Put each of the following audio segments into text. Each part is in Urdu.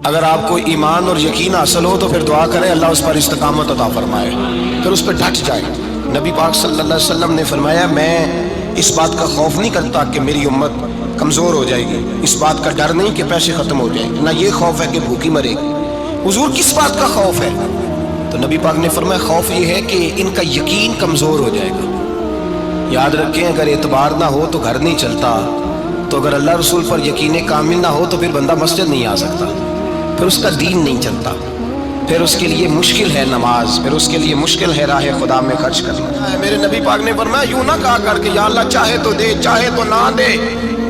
اگر آپ کو ایمان اور یقین حاصل ہو تو پھر دعا کریں اللہ اس پر استقامت عطا فرمائے، پھر اس پہ ڈٹ جائے۔ نبی پاک صلی اللہ علیہ وسلم نے فرمایا میں اس بات کا خوف نہیں کرتا کہ میری امت کمزور ہو جائے گی، اس بات کا ڈر نہیں کہ پیسے ختم ہو جائیں، نہ یہ خوف ہے کہ بھوکی مرے گی۔ حضور کس بات کا خوف ہے؟ تو نبی پاک نے فرمایا خوف یہ ہے کہ ان کا یقین کمزور ہو جائے گا۔ یاد رکھیں اگر اعتبار نہ ہو تو گھر نہیں چلتا، تو اگر اللہ رسول پر یقین کامل نہ ہو تو پھر بندہ مسجد نہیں آ سکتا، پھر اس کا دین نہیں چلتا، پھر اس کے لیے مشکل ہے نماز، پھر اس کے لیے مشکل ہے راہ خدا میں خرچ کرنا۔ میرے نبی پاک نے فرمایا یوں نہ کہا کر کہ یا اللہ چاہے تو دے چاہے تو نہ دے،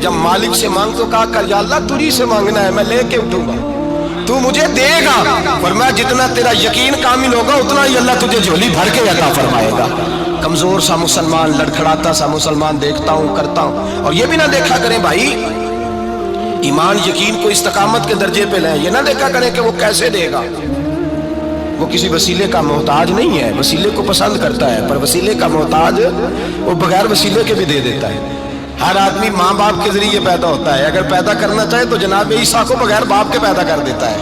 جب مالک سے مانگ تو کہا کر یا اللہ تجھی سے مانگنا ہے، میں لے کے اٹھوں گا، تو مجھے دے گا۔ فرمایا جتنا تیرا یقین کامل ہوگا اتنا ہی اللہ تجھے جھولی بھر کے عطا فرمائے گا۔ کمزور سا مسلمان، لڑکھڑاتا سا مسلمان دیکھتا ہوں کرتا ہوں، اور یہ بھی نہ دیکھا کریں بھائی ایمان یقین کو استقامت کے درجے پہ لیں، یہ نہ دیکھا کریں کہ وہ کیسے دے گا، وہ کسی وسیلے کا محتاج نہیں ہے، وسیلے کو پسند کرتا ہے، پر وسیلے کا محتاج وہ بغیر وسیلے کے بھی دے دیتا ہے۔ ہر آدمی ماں باپ کے ذریعے پیدا ہوتا ہے، اگر پیدا کرنا چاہے تو جناب عیسیٰ کو بغیر باپ کے پیدا کر دیتا ہے،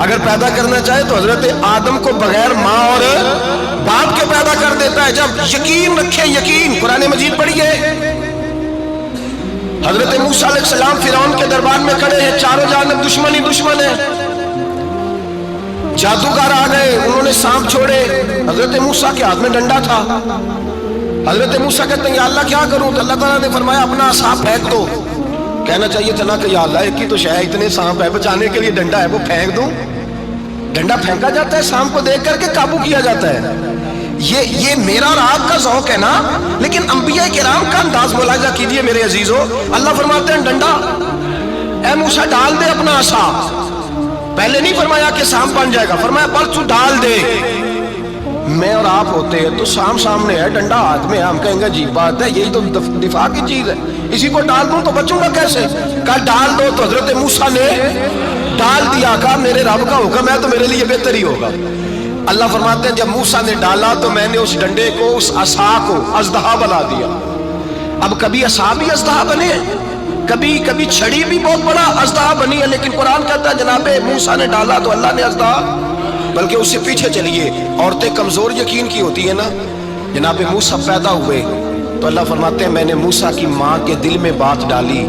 اگر پیدا کرنا چاہے تو حضرت آدم کو بغیر ماں اور باپ کے پیدا کر دیتا ہے۔ جب یقین رکھیں، یقین قرآن مجید پڑھیے، حضرت موسیٰ علیہ السلام فرعون کے دربار میں کھڑے ہیں، چاروں جانب دشمن ہی دشمن ہے، جادوگر آ گئے، انہوں نے سانپ چھوڑے، حضرت موسیٰ کے ہاتھ میں ڈنڈا تھا، حضرت موسیٰ کہتے ہیں یا اللہ کیا کروں؟ تو اللہ تعالیٰ نے فرمایا اپنا سانپ پھینک دو۔ کہنا چاہیے تھا نا کہ یا اللہ ایک ہی تو شے ہے، اتنے سانپ ہے، بچانے کے لیے ڈنڈا ہے وہ پھینک دوں؟ ڈنڈا پھینکا جاتا ہے، سانپ کو دیکھ کر کے قابو کیا جاتا ہے۔ یہ میرا اور آپ کا ذوق ہے نا، لیکن انبیاء کرام کا انداز ملاحظہ کیجئے میرے عزیزو۔ اللہ فرماتے ہیں ڈنڈا، اے موسیٰ ڈال دے اپنا عصا، پہلے نہیں فرمایا کہ سانپ بن جائے گا، فرمایا بس تو ڈال دے۔ میں اور آپ ہوتے ہیں تو سانپ سامنے ہے، ڈنڈا ہاتھ میں ہے، ہم کہیں گے عجیب بات ہے، یہی تو دفاع کی چیز ہے، اسی کو ڈال دوں تو بچوں گا کیسے؟ کہا ڈال دو، تو حضرت موسیٰ نے ڈال دیا، کہا میرے رب کا حکم ہے تو میرے لیے بہتر ہی ہوگا۔ اللہ فرماتے ہیں جب موسیٰ نے ڈالا تو میں نے اس ڈنڈے کو، اس عصا کو اژدہا بنا دیا۔ اب کبھی عصا بھی اژدہا بنے، کبھی چھڑی بھی بہت بڑا اژدہا بنی ہے، لیکن قرآن کہتا ہے جناب موسیٰ نے ڈالا تو اللہ نے اژدہا، بلکہ اس سے پیچھے چلیے، عورتیں کمزور یقین کی ہوتی ہیں نا، جناب موسیٰ پیدا ہوئے تو اللہ فرماتے ہیں میں نے موسیٰ کی ماں کے دل میں بات ڈالی،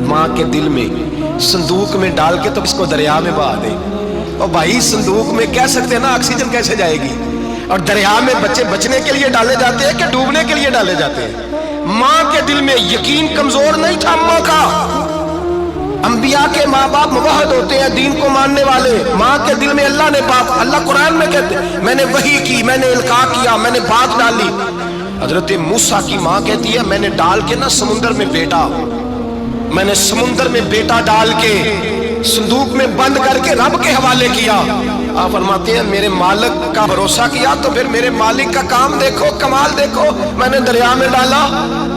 ماں کے دل میں، صندوق میں ڈال کے تو اس کو دریا میں بہا دے۔ اور بھائی صندوق میں کہہ سکتے ہیں نا آکسیجن کیسے جائے گی، اور دریا میں بچے بچنے کے لیے ڈالے جاتے ہیں کہ ڈوبنے کے لیے ڈالے جاتے ہیں؟ ماں کے دل میں یقین کمزور نہیں تھا ماں کا۔ انبیاء کے ماں باپ موحد ہوتے ہیں، دین کو ماننے والے، ماں کے دل میں اللہ نے بات، اللہ قرآن میں کہتے ہیں میں نے وحی کی، میں نے القاء کیا، میں نے بات ڈالی۔ حضرت موسیٰ کی ماں کہتی ہے میں نے ڈال کے نا سمندر میں بیٹا، میں نے سمندر میں بیٹا ڈال کے صندوق میں بند کر کے رب کے حوالے کیا۔ آپ فرماتے ہیں میرے مالک کا بھروسہ کیا تو پھر میرے مالک کا کام دیکھو، کمال دیکھو، میں نے دریا میں ڈالا،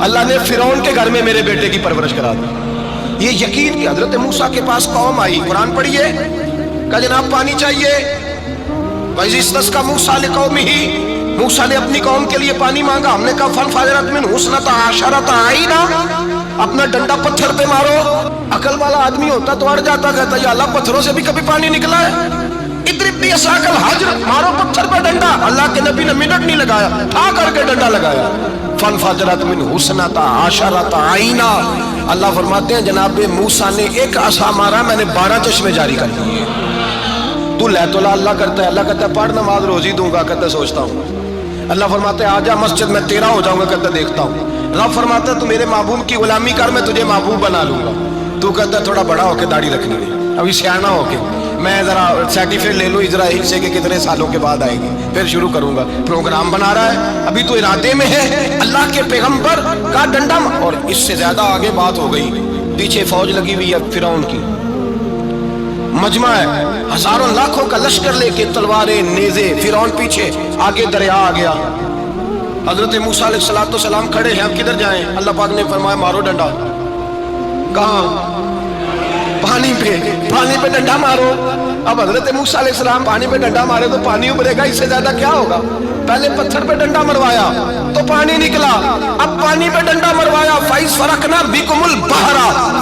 اللہ نے فرعون کے گھر میں میرے بیٹے کی پرورش کرا دی۔ یہ یقین کہ حضرت موسیٰ کے پاس قوم آئی، قرآن پڑھیے، کہا جناب پانی چاہیے، وَإِذِ اسْتَسْقَىٰ مُوسَىٰ لِقَوْمِهِ، موسیٰ نے اپنی قوم کے لیے پانی مانگا، ہم نے کہا فَانْفَجَرَتْ مِنْهُ اثْنَتَا عَشَرَةَ عَيْنًا، اپنا ڈنڈا پتھر پہ مارو۔ عقل والا آدمی ہوتا تو اڑ جاتا، کہتا یا اللہ پتھروں سے بھی کبھی پانی نکلا ہے؟ اضرب بعصاک الحجر، مارو پتھر پہ ڈنڈا۔ اللہ کے نبی نے منٹ نہیں لگایا، اٹھا کر کے ڈنڈا لگایا، فَانْفَجَرَتْ مِنْهُ اثْنَتَا عَشَرَةَ عَيْنًا۔ اللہ فرماتے ہیں جناب موسیٰ نے ایک عصا مارا، میں نے 12 چشمے جاری کر دیے۔ تو لے تو لا اللہ کرتا ہے، اللہ کہتا ہے پڑھ نماز روزی دوں گا، کہتا ہے سوچتا ہوں۔ اللہ فرماتا ہے آجا مسجد میں تیرا ہو جاؤں گا، کہتا ہے دیکھتا ہوں۔ رب فرماتا ہے تو میرے محبوب کی غلامی کر، میں تجھے محبوب بنا لوں گا۔ تو کہتا ہے تھوڑا بڑا ہو کے داڑھی رکھنی ہے، ابھی سیاح ہو کے میں ذرا سرٹیفکیٹ لے لوں اسرائیل سے کہ کتنے سالوں کے بعد آئے گی، پھر شروع کروں گا۔ پروگرام بنا رہا ہے، ابھی تو ارادے میں ہے۔ اللہ کے پیغمبر کا ڈنڈا، اور اس سے زیادہ آگے بات ہو گئی، پیچھے فوج لگی ہوئی ہے فرعون کی، مجمع ہے، ہزاروں لاکھوں کا لشکر لے کے، تلواریں نیزے، فرعون پیچھے، آگے دریا آ گیا۔ حضرت موسیٰ علیہ السلام کھڑے ہیں، اب کدھر جائیں؟ اللہ پاک نے فرمایا مارو ڈنڈا۔ کہاں؟ پانی پہ ڈنڈا مارو۔ اب حضرت موسیٰ علیہ السلام پانی پہ ڈنڈا مارے تو پانی ابھرے گا، اس سے زیادہ کیا ہوگا؟ پہلے پتھر پہ ڈنڈا مروایا تو پانی نکلا، اب پانی پہ ڈنڈا مروایا، فَإِذْ فَرَقْنَا بِكُمُ الْبَحْرَ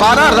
12